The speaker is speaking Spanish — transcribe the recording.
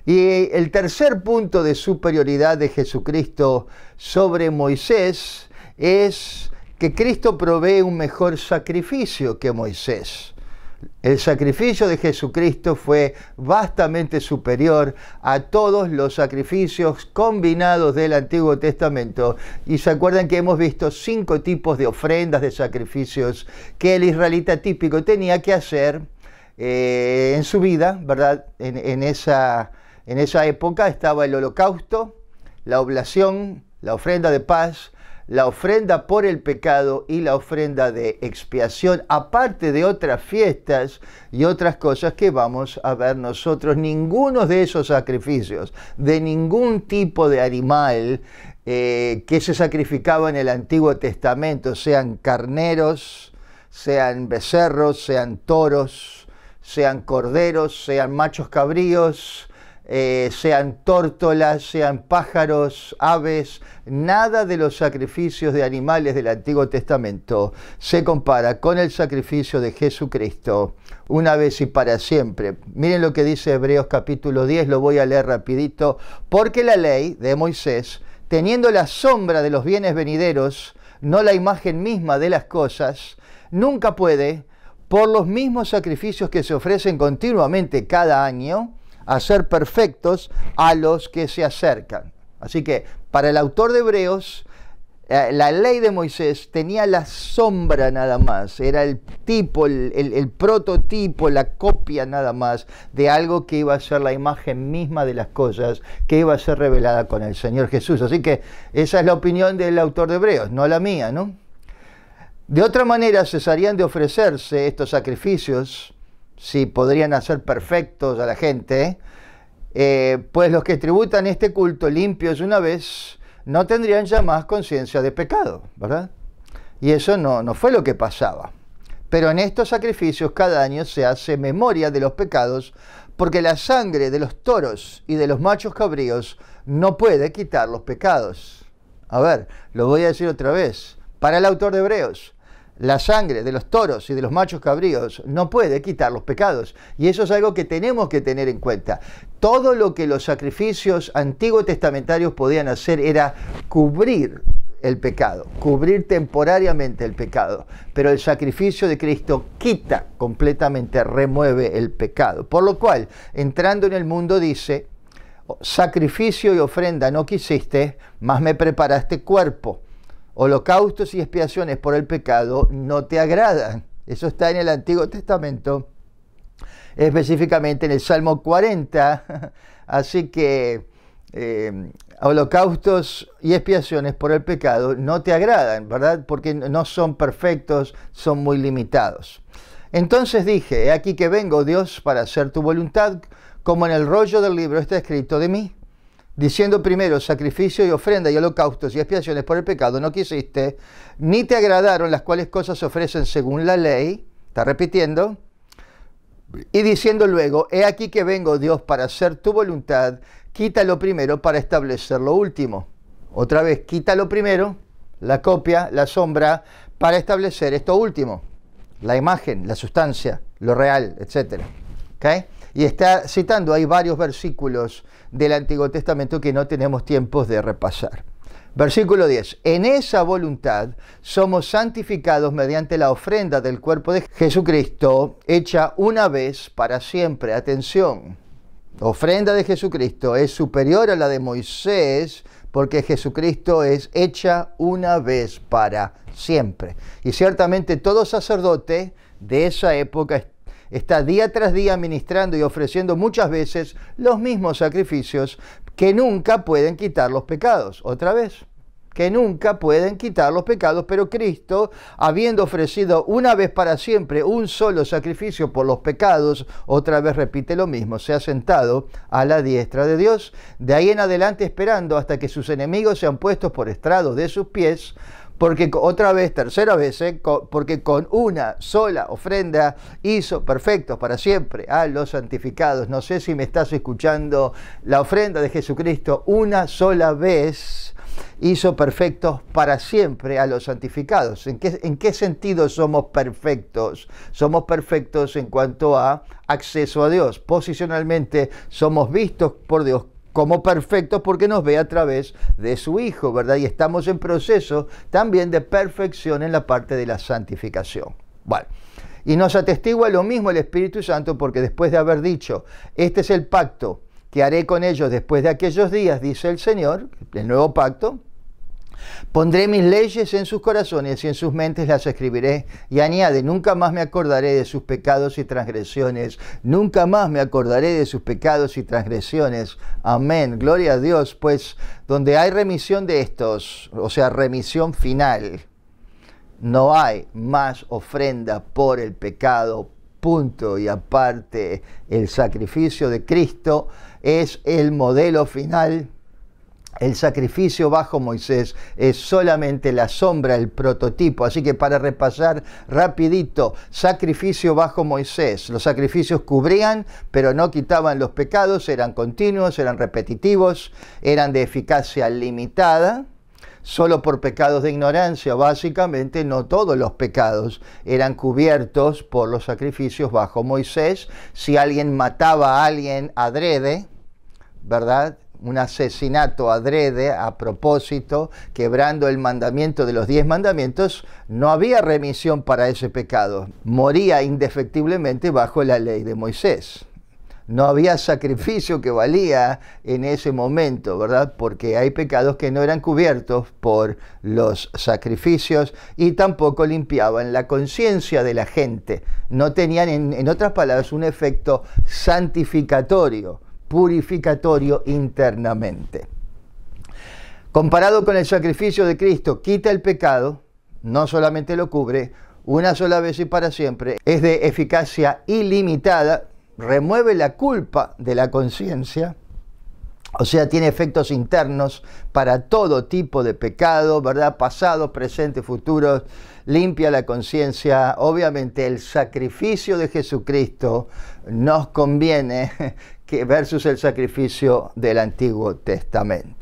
Y el tercer punto de superioridad de Jesucristo sobre Moisés es que Cristo provee un mejor sacrificio que Moisés. El sacrificio de Jesucristo fue vastamente superior a todos los sacrificios combinados del Antiguo Testamento. Y se acuerdan que hemos visto 5 tipos de ofrendas, de sacrificios que el israelita típico tenía que hacer en su vida, ¿verdad? En esa época estaba el holocausto, la oblación, la ofrenda de paz, la ofrenda por el pecado y la ofrenda de expiación, aparte de otras fiestas y otras cosas que vamos a ver nosotros. Ninguno de esos sacrificios, de ningún tipo de animal que se sacrificaba en el Antiguo Testamento, sean carneros, sean becerros, sean toros, sean corderos, sean machos cabríos, sean tórtolas, sean pájaros, aves, nada de los sacrificios de animales del Antiguo Testamento se compara con el sacrificio de Jesucristo, una vez y para siempre. Miren lo que dice Hebreos capítulo 10, lo voy a leer rapidito. Porque la ley de Moisés, teniendo la sombra de los bienes venideros, no la imagen misma de las cosas, nunca puede, por los mismos sacrificios que se ofrecen continuamente cada año, hacer perfectos a los que se acercan. Así que para el autor de Hebreos, la ley de Moisés tenía la sombra nada más, era el tipo, el prototipo, la copia nada más de algo que iba a ser la imagen misma de las cosas que iba a ser revelada con el Señor Jesús. Así que esa es la opinión del autor de Hebreos, no la mía, ¿no? De otra manera cesarían de ofrecerse estos sacrificios, si podrían hacer perfectos a la gente, pues los que tributan este culto limpios una vez no tendrían ya más conciencia de pecado, ¿verdad? Y eso no fue lo que pasaba. Pero en estos sacrificios cada año se hace memoria de los pecados, porque la sangre de los toros y de los machos cabríos no puede quitar los pecados. A ver, lo voy a decir otra vez. Para el autor de Hebreos, la sangre de los toros y de los machos cabríos no puede quitar los pecados. Y eso es algo que tenemos que tener en cuenta. Todo lo que los sacrificios antiguos testamentarios podían hacer era cubrir el pecado, cubrir temporariamente el pecado. Pero el sacrificio de Cristo quita completamente, remueve el pecado. Por lo cual, entrando en el mundo dice, sacrificio y ofrenda no quisiste, mas me preparaste cuerpo. Holocaustos y expiaciones por el pecado no te agradan. Eso está en el Antiguo Testamento, específicamente en el Salmo 40. Así que holocaustos y expiaciones por el pecado no te agradan, ¿verdad? Porque no son perfectos, son muy limitados. Entonces dije, he aquí que vengo, Dios, para hacer tu voluntad, como en el rollo del libro está escrito de mí. Diciendo primero, sacrificio y ofrenda y holocaustos y expiaciones por el pecado no quisiste, ni te agradaron, las cuales cosas se ofrecen según la ley. Está repitiendo. Y diciendo luego, he aquí que vengo, Dios, para hacer tu voluntad, quita lo primero para establecer lo último. Otra vez, quita lo primero, la copia, la sombra, para establecer esto último. La imagen, la sustancia, lo real, etc. ¿Okay? Y está citando, hay varios versículos del Antiguo Testamento que no tenemos tiempos de repasar. Versículo 10. En esa voluntad somos santificados mediante la ofrenda del cuerpo de Jesucristo, hecha una vez para siempre. Atención, la ofrenda de Jesucristo es superior a la de Moisés, porque Jesucristo es hecha una vez para siempre. Y ciertamente todo sacerdote de esa época está día tras día ministrando y ofreciendo muchas veces los mismos sacrificios que nunca pueden quitar los pecados. Otra vez, que nunca pueden quitar los pecados, pero Cristo, habiendo ofrecido una vez para siempre un solo sacrificio por los pecados, otra vez repite lo mismo, se ha sentado a la diestra de Dios, de ahí en adelante esperando hasta que sus enemigos sean puestos por estrado de sus pies, Porque otra vez, tercera vez, porque con una sola ofrenda hizo perfectos para siempre a los santificados. No sé si me estás escuchando, la ofrenda de Jesucristo una sola vez hizo perfectos para siempre a los santificados. ¿En qué sentido somos perfectos? Somos perfectos en cuanto a acceso a Dios. Posicionalmente somos vistos por Dios como perfectos porque nos ve a través de su Hijo, ¿verdad? Y estamos en proceso también de perfección en la parte de la santificación. Bueno, y nos atestigua lo mismo el Espíritu Santo, porque después de haber dicho, este es el pacto que haré con ellos después de aquellos días, dice el Señor, el nuevo pacto, pondré mis leyes en sus corazones y en sus mentes las escribiré. Y añade, nunca más me acordaré de sus pecados y transgresiones. Nunca más me acordaré de sus pecados y transgresiones. Amén. Gloria a Dios. Pues donde hay remisión de estos, o sea, remisión final, no hay más ofrenda por el pecado. Punto. Y aparte, el sacrificio de Cristo es el modelo final. El sacrificio bajo Moisés es solamente la sombra, el prototipo. Así que para repasar rapidito, sacrificio bajo Moisés. Los sacrificios cubrían, pero no quitaban los pecados, eran continuos, eran repetitivos, eran de eficacia limitada. Solo por pecados de ignorancia, básicamente, no todos los pecados eran cubiertos por los sacrificios bajo Moisés. Si alguien mataba a alguien adrede, ¿verdad?, un asesinato adrede, a propósito, quebrando el mandamiento de los 10 mandamientos, no había remisión para ese pecado. Moría indefectiblemente bajo la ley de Moisés. No había sacrificio que valía en ese momento, ¿verdad? Porque hay pecados que no eran cubiertos por los sacrificios y tampoco limpiaban la conciencia de la gente. No tenían, en otras palabras, un efecto santificatorio, purificatorio internamente. Comparado con el sacrificio de Cristo, quita el pecado, no solamente lo cubre, una sola vez y para siempre, es de eficacia ilimitada, remueve la culpa de la conciencia, o sea, tiene efectos internos para todo tipo de pecado, ¿verdad? Pasado, presente, futuro, limpia la conciencia. Obviamente el sacrificio de Jesucristo nos conviene que versus el sacrificio del Antiguo Testamento.